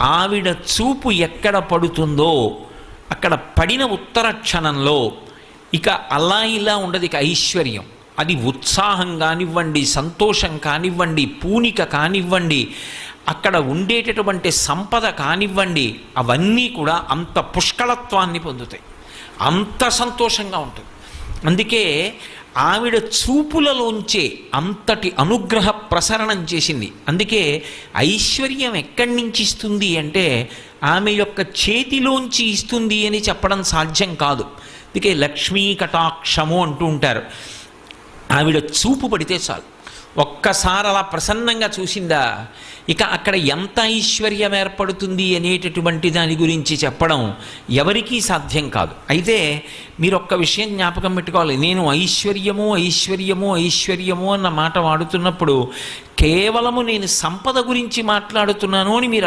ఆవిడ చూపు ఎక్కడ పడుతుందో అక్కడ పడిన ఉత్తర క్షణంలో ఇక అలా ఇలా ఉండదు, ఇక ఐశ్వర్యం. అది ఉత్సాహం కానివ్వండి, సంతోషం కానివ్వండి, పూనిక కానివ్వండి, అక్కడ ఉండేటటువంటి సంపద కానివ్వండి, అవన్నీ కూడా అంత పుష్కళత్వాన్ని పొందుతాయి, అంత సంతోషంగా ఉంటుంది. అందుకే ఆవిడ చూపులలోంచే అంతటి అనుగ్రహ ప్రసరణం చేసింది. అందుకే ఐశ్వర్యం ఎక్కడి నుంచి ఇస్తుంది అంటే ఆమె యొక్క చేతిలోంచి ఇస్తుంది అని చెప్పడం సాధ్యం కాదు. అందుకే లక్ష్మీ కటాక్షము అంటూ ఉంటారు. ఆవిడ చూపు పడితే చాలు, ఒక్కసారి అలా ప్రసన్నంగా చూసిందా, ఇక అక్కడ ఎంత ఐశ్వర్యం ఏర్పడుతుంది అనేటటువంటి దాని గురించి చెప్పడం ఎవరికీ సాధ్యం కాదు. అయితే మీరు ఒక్క విషయం జ్ఞాపకం పెట్టుకోవాలి, నేను ఐశ్వర్యము ఐశ్వర్యము ఐశ్వర్యము అన్న మాట వాడుతున్నప్పుడు కేవలము నేను సంపద గురించి మాట్లాడుతున్నాను అని మీరు